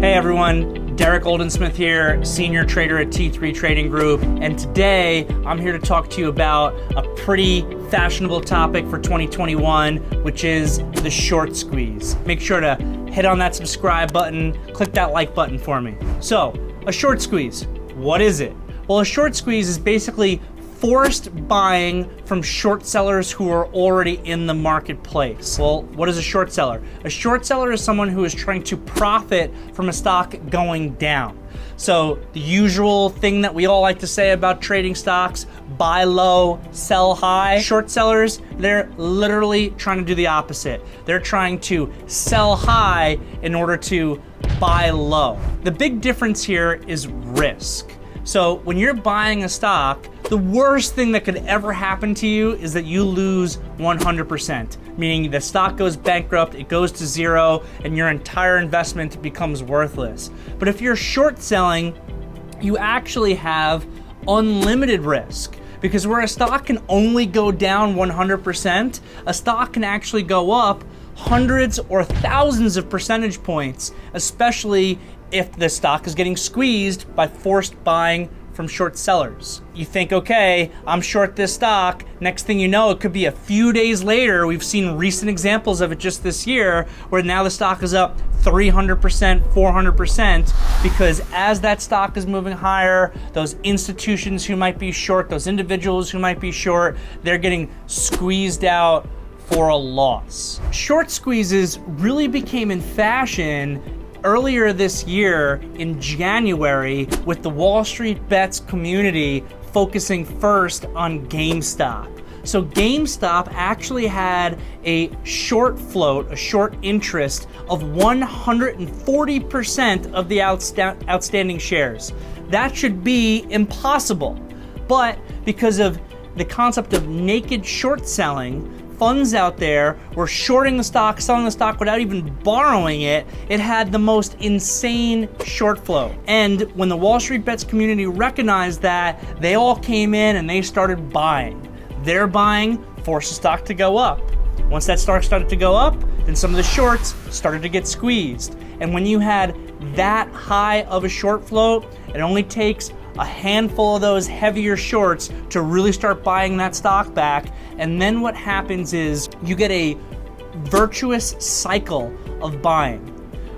Hey everyone, Derrick Smith here, senior trader at T3 Trading Group, and today I'm here to talk to you about a pretty fashionable topic for 2021, which is the short squeeze. Make sure to hit on that subscribe button, click that like button for me. So, a short squeeze, what is it? Well, a short squeeze is basically forced buying from short sellers who are already in the marketplace. Well, what is a short seller? A short seller is someone who is trying to profit from a stock going down. So the usual thing that we all like to say about trading stocks, buy low, sell high. Short sellers, they're literally trying to do the opposite. They're trying to sell high in order to buy low. The big difference here is risk. So when you're buying a stock, the worst thing that could ever happen to you is that you lose 100%, meaning the stock goes bankrupt, it goes to zero, and your entire investment becomes worthless. But if you're short selling, you actually have unlimited risk. Because where a stock can only go down 100%, a stock can actually go up hundreds or thousands of percentage points, especially if the stock is getting squeezed by forced buying from short sellers. You think, okay, I'm short this stock. Next thing you know, it could be a few days later. We've seen recent examples of it just this year, where now the stock is up 300%, 400%, because as that stock is moving higher, those institutions who might be short, those individuals who might be short, they're getting squeezed out for a loss. Short squeezes really became in fashion earlier this year in January, with the Wall Street Bets community focusing first on GameStop. So GameStop actually had a short float, a short interest of 140% of the outstanding shares. That should be impossible. But because of the concept of naked short selling, funds out there were shorting the stock, selling the stock without even borrowing it. It had the most insane short flow. And when the Wall Street Bets community recognized that, they all came in and they started buying. Their buying forced the stock to go up. Once that stock started to go up, then some of the shorts started to get squeezed. And when you had that high of a short float, it only takes a handful of those heavier shorts to really start buying that stock back. And then what happens is you get a virtuous cycle of buying,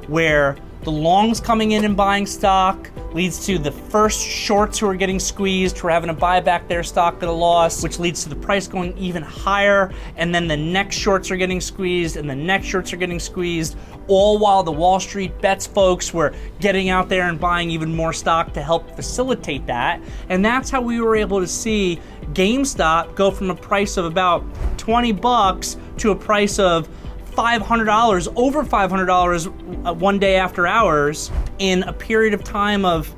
where the longs coming in and buying stock leads to the first shorts who are getting squeezed, who are having to buy back their stock at a loss, which leads to the price going even higher. And then the next shorts are getting squeezed, and the next shorts are getting squeezed, all while the Wall Street Bets folks were getting out there and buying even more stock to help facilitate that. And that's how we were able to see GameStop go from a price of about $20 to a price of $500, over $500 one day after hours, in a period of time of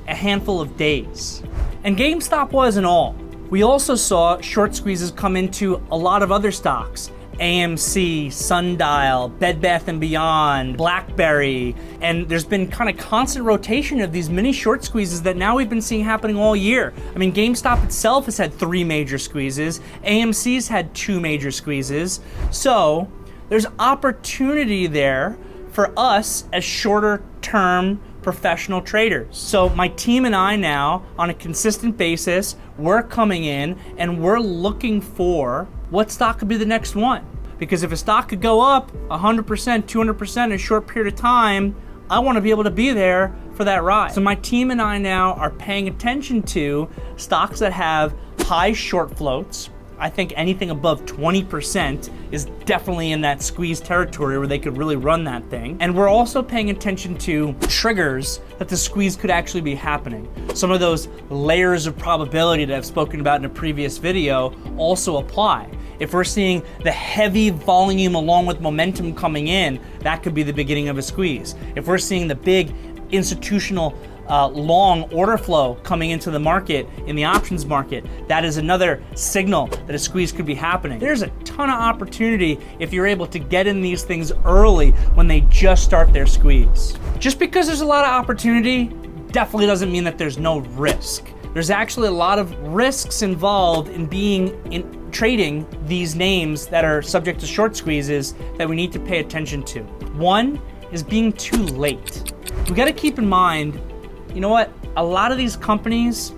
a handful of days. And GameStop wasn't all. We also saw short squeezes come into a lot of other stocks. AMC, Sundial, Bed Bath & Beyond, BlackBerry, and there's been kind of constant rotation of these mini short squeezes that now we've been seeing happening all year. I mean, GameStop itself has had 3 major squeezes. AMC's had 2 major squeezes. So there's opportunity there for us as shorter term professional traders. So my team and I now, on a consistent basis, we're coming in and we're looking for what stock could be the next one. Because if a stock could go up 100%, 200% in a short period of time, I want to be able to be there for that ride. So my team and I now are paying attention to stocks that have high short floats. I think anything above 20% is definitely in that squeeze territory where they could really run that thing. And we're also paying attention to triggers that the squeeze could actually be happening. Some of those layers of probability that I've spoken about in a previous video also apply. If we're seeing the heavy volume along with momentum coming in, that could be the beginning of a squeeze. If we're seeing the big institutional long order flow coming into the market, in the options market, that is another signal that a squeeze could be happening. There's a ton of opportunity if you're able to get in these things early when they just start their squeeze. Just because there's a lot of opportunity definitely doesn't mean that there's no risk. There's actually a lot of risks involved in trading these names that are subject to short squeezes that we need to pay attention to. One is being too late. We got to keep in mind, you know what? A lot of these companies,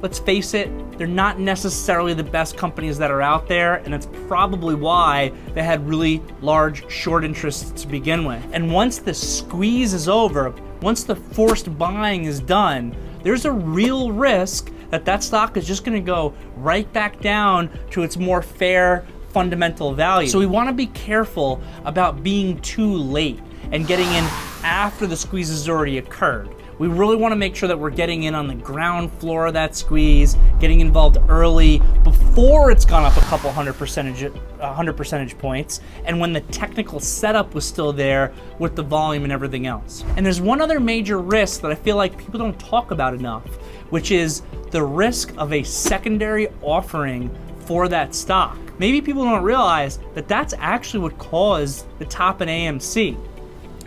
let's face it, they're not necessarily the best companies that are out there, and it's probably why they had really large short interests to begin with. And once the squeeze is over, once the forced buying is done, there's a real risk that that stock is just gonna go right back down to its more fair fundamental value. So we wanna be careful about being too late and getting in after the squeeze has already occurred. We really want to make sure that we're getting in on the ground floor of that squeeze, getting involved early before it's gone up a couple 100 percentage points, and when the technical setup was still there with the volume and everything else. And there's one other major risk that I feel like people don't talk about enough, which is the risk of a secondary offering for that stock. Maybe people don't realize that that's actually what caused the top in AMC.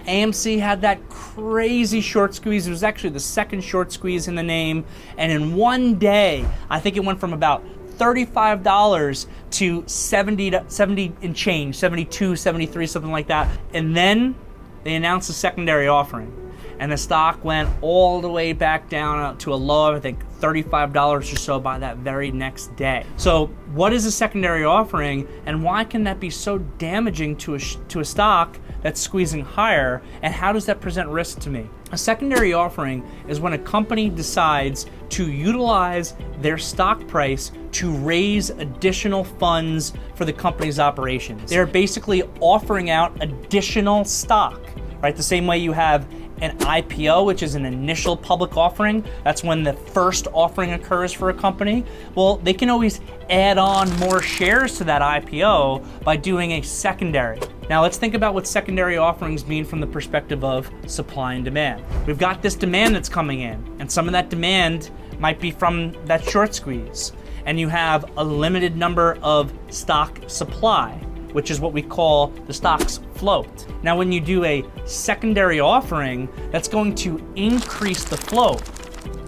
AMC had that crazy short squeeze. It was actually the second short squeeze in the name. And in one day, I think it went from about $35 to 70 and change, 72, 73, something like that. And then they announced a secondary offering. And the stock went all the way back down to a low of, I think, $35 or so by that very next day. So what is a secondary offering, and why can that be so damaging to a stock that's squeezing higher, and how does that present risk to me? A secondary offering is when a company decides to utilize their stock price to raise additional funds for the company's operations. They're basically offering out additional stock, right? The same way you have an IPO, which is an initial public offering. That's when the first offering occurs for a company. Well, they can always add on more shares to that IPO by doing a secondary. Now let's think about what secondary offerings mean from the perspective of supply and demand. We've got this demand that's coming in, and some of that demand might be from that short squeeze. And you have a limited number of stock supply, which is what we call the stock's float. Now, when you do a secondary offering, that's going to increase the float.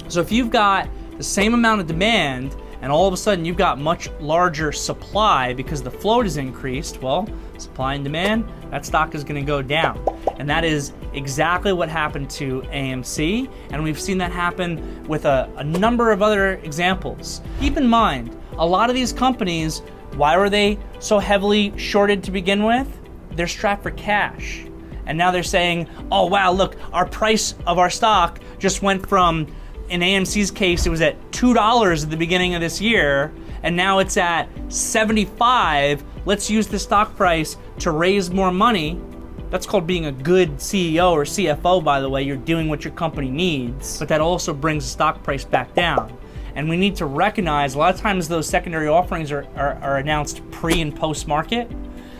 So if you've got the same amount of demand and all of a sudden you've got much larger supply because the float is increased, well, supply and demand, that stock is gonna go down. And that is exactly what happened to AMC, and we've seen that happen with a number of other examples. Keep in mind, a lot of these companies, why were they so heavily shorted to begin with? They're strapped for cash. And now they're saying, oh wow, look, our price of our stock just went from, in AMC's case, it was at $2 at the beginning of this year, and now it's at 75. Let's use the stock price to raise more money. That's called being a good CEO or CFO, by the way. You're doing what your company needs, but that also brings the stock price back down. And we need to recognize a lot of times those secondary offerings are announced pre and post market.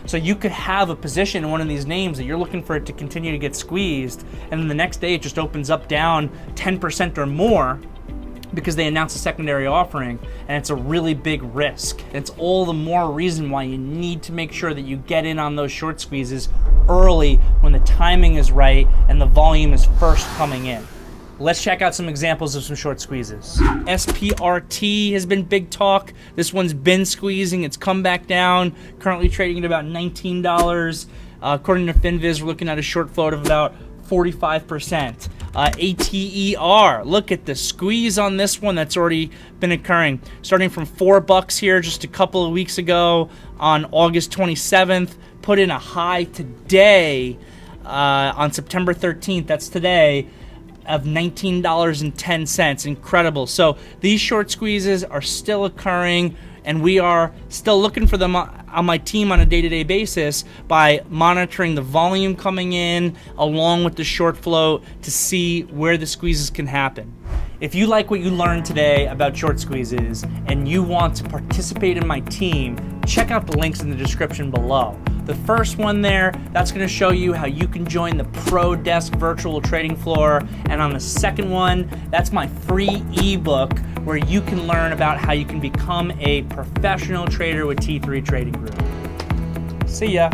So you could have a position in one of these names that you're looking for it to continue to get squeezed, and then the next day it just opens up down 10% or more because they announced a secondary offering, and it's a really big risk. It's all the more reason why you need to make sure that you get in on those short squeezes early when the timing is right and the volume is first coming in. Let's check out some examples of some short squeezes. SPRT has been big talk. This one's been squeezing. It's come back down, currently trading at about $19. According to FinViz, we're looking at a short float of about 45%. ATER, look at the squeeze on this one that's already been occurring. Starting from $4 here just a couple of weeks ago on August 27th, put in a high today on September 13th, that's today, of $19.10. Incredible. So these short squeezes are still occurring, and we are still looking for them on my team on a day-to-day basis by monitoring the volume coming in along with the short float to see where the squeezes can happen. If you like what you learned today about short squeezes and you want to participate in my team, check out the links in the description below. The first one there, that's going to show you how you can join the Pro Desk virtual trading floor. And on the second one, that's my free ebook where you can learn about how you can become a professional trader with T3 Trading Group. See ya.